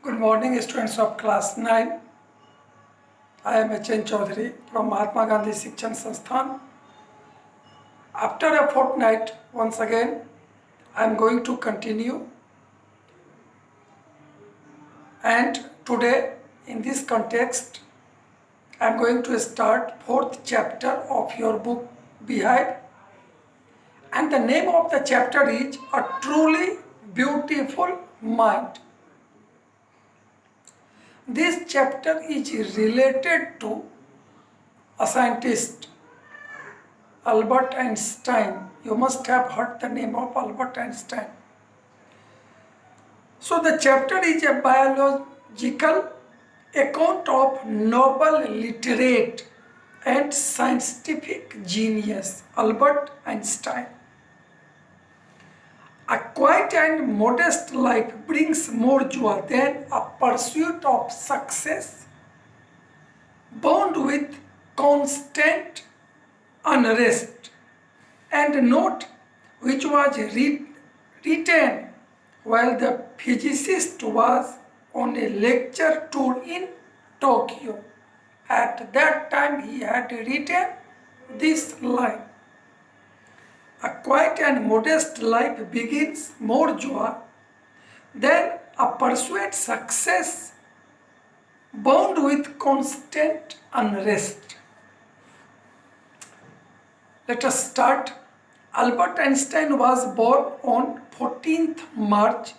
Good morning, students of class 9. I am H.N. Chaudhary from Mahatma Gandhi Shikshan Sansthan. After a fortnight, once again, I am going to continue. And today, in this context, I am going to start 4th chapter of your book, Beehive. And the name of the chapter is A Truly Beautiful Mind. This chapter is related to a scientist, Albert Einstein. You must have heard the name of Albert Einstein. So the chapter is a biological account of Nobel literate and scientific genius Albert Einstein. A quiet and modest life brings more joy than a pursuit of success, bound with constant unrest. And note which was written while the physicist was on a lecture tour in Tokyo. At that time he had written this line: a quiet and modest life begins more joy than a pursuit success bound with constant unrest. Let us start. Albert Einstein was born on 14th March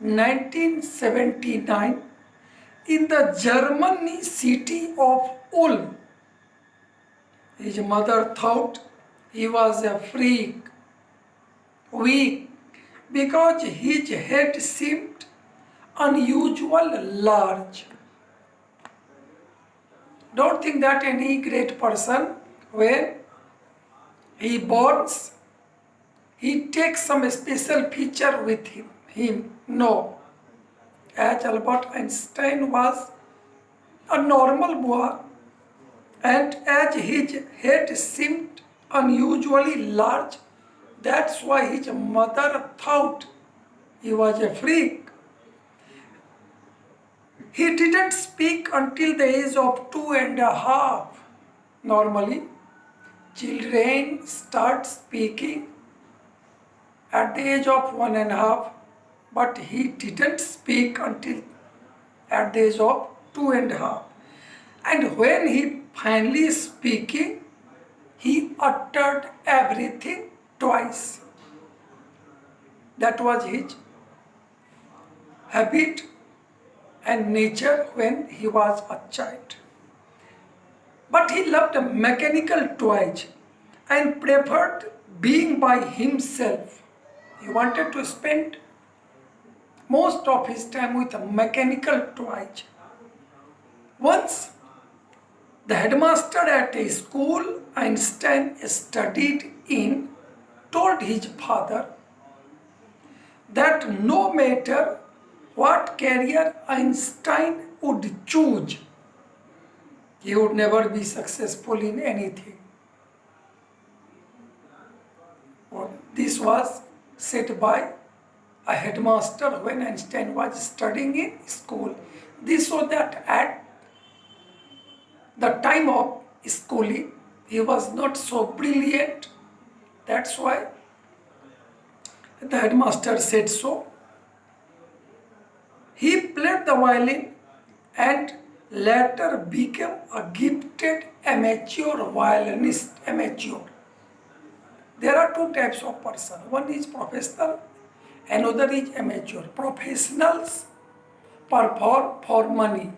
1979 in the German city of Ulm. His mother thought he was a freak, weak, because his head seemed unusual large. Don't think that any great person, when he borns, he takes some special feature with him. No. As Albert Einstein was a normal boy, and as his head seemed unusually large, that's why his mother thought he was a freak. He didn't speak until the age of 2.5. Normally, children start speaking at the age of 1.5, but he didn't speak until at the age of 2.5. And when he finally speaking, he uttered everything twice. That was his habit and nature when he was a child. But he loved mechanical toys and preferred being by himself. He wanted to spend most of his time with mechanical toys. Once, the headmaster at a school Einstein studied in told his father that no matter what career Einstein would choose, he would never be successful in anything. This was said by a headmaster when Einstein was studying in school. This so that at the time of schooling, he was not so brilliant. That's why the headmaster said so. He played the violin and later became a gifted amateur violinist. Amateur. There are two types of person. One is professional, another is amateur. Professionals perform for money,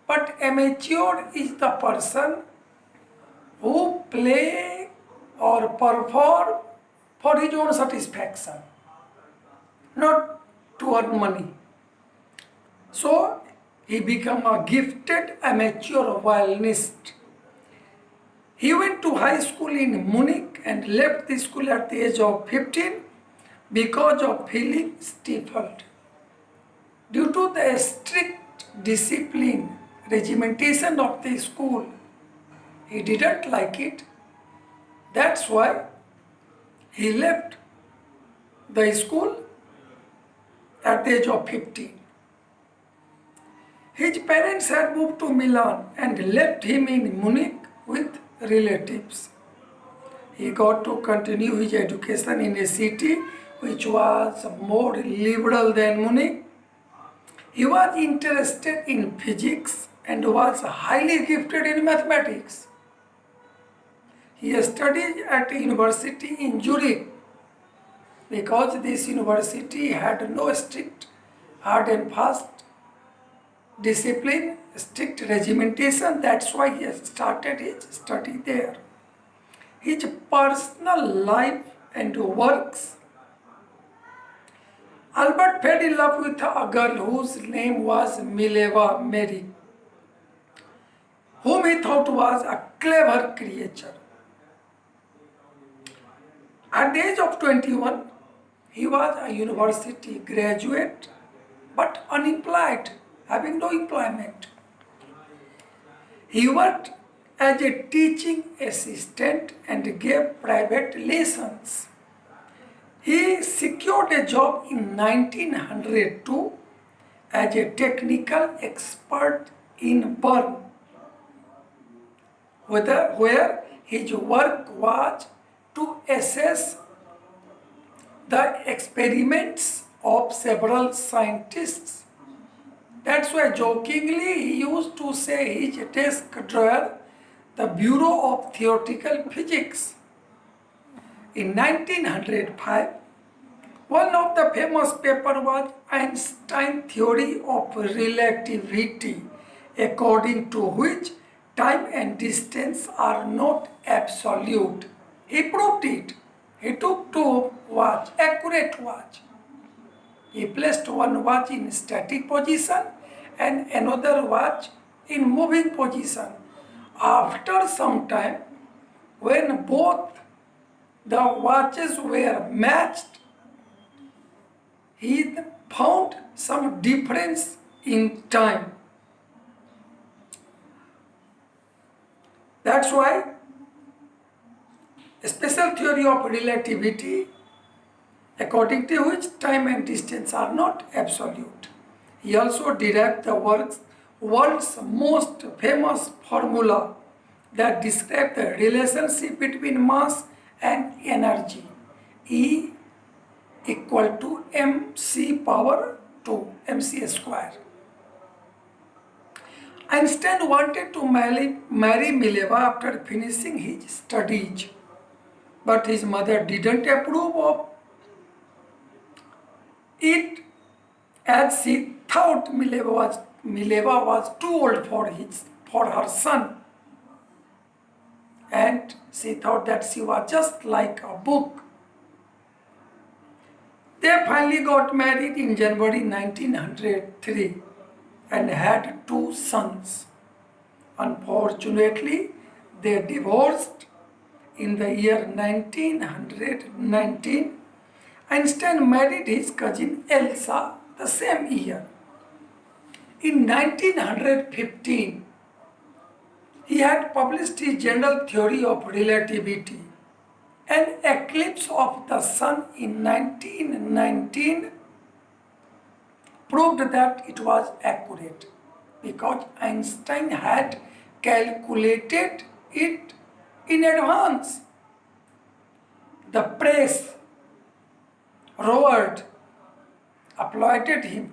but amateur is the person who play or perform for his own satisfaction, not to earn money. So he became a gifted amateur violinist. He went to high school in Munich and left the school at the age of 15 because of feeling stifled. Due to the strict discipline, regimentation of the school, he didn't like it. That's why he left the school at the age of 15. His parents had moved to Milan and left him in Munich with relatives. He got to continue his education in a city which was more liberal than Munich. He was interested in physics and was highly gifted in mathematics. He studied at a university in Zurich because this university had no strict, hard and fast discipline, strict regimentation. That's why he started his study there. His personal life and works. Albert fell in love with a girl whose name was Mileva Mary, whom he thought was a clever creature. At the age of 21, he was a university graduate but unemployed, having no employment. He worked as a teaching assistant and gave private lessons. He secured a job in 1902 as a technical expert in Bern, where his work was to assess the experiments of several scientists. That's why jokingly he used to say his desk drawer, the Bureau of Theoretical Physics. In 1905, one of the famous papers was Einstein's theory of relativity, according to which time and distance are not absolute. He proved it. He took two watch, accurate watch. He placed one watch in static position and another watch in moving position. After some time, when both the watches were matched, he found some difference in time. That's why a special theory of relativity, according to which time and distance are not absolute. He also derived the world's most famous formula that describes the relationship between mass and energy. E equal to mc power 2, mc square. Einstein wanted to marry Mileva after finishing his studies, but his mother didn't approve of it, as she thought Mileva was too old for her son, and she thought that she was just like a book. They finally got married in January 1903 and had 2 sons. Unfortunately, they divorced in the year 1919. Einstein married his cousin Elsa the same year. In 1915, he had published his general theory of relativity. An eclipse of the sun in 1919 proved that it was accurate because Einstein had calculated it in advance. The press roared, applauded him.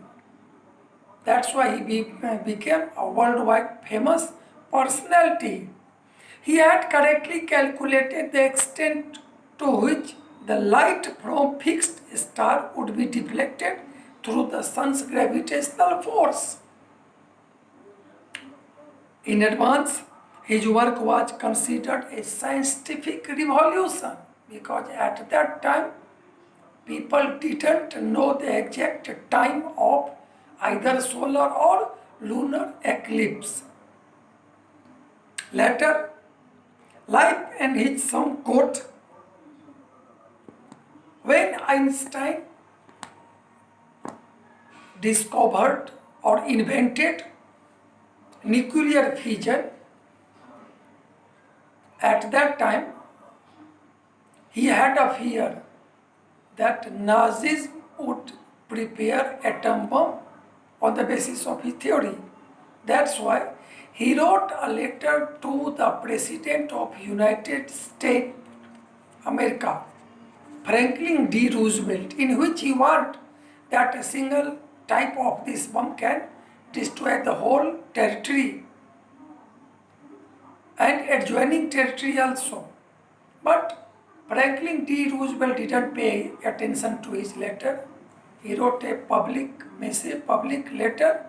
That's why he became a worldwide famous personality. He had correctly calculated the extent to which the light from fixed star would be deflected through the sun's gravitational force. In advance, his work was considered a scientific revolution because at that time, people didn't know the exact time of either solar or lunar eclipse. Later, life and his son quote, when Einstein discovered or invented nuclear fission, at that time he had a fear that Nazis would prepare atom bomb on the basis of his theory. That's why he wrote a letter to the President of United States America, Franklin D. Roosevelt, in which he warned that a single type of this bomb can destroy the whole territory and adjoining territory also. But Franklin D. Roosevelt didn't pay attention to his letter. He wrote a public message, public letter.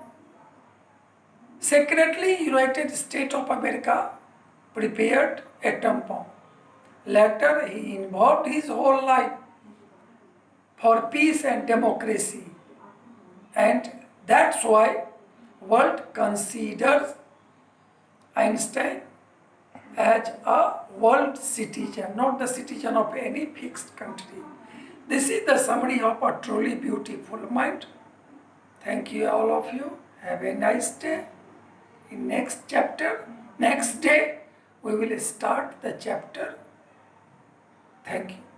Secretly, United States of America prepared atom bomb. Later, he involved his whole life for peace and democracy. And that's why world considers Einstein as a world citizen, not the citizen of any fixed country. This is the summary of a truly beautiful mind. Thank you all of you. Have a nice day. In next day, we will start the chapter. Thank you.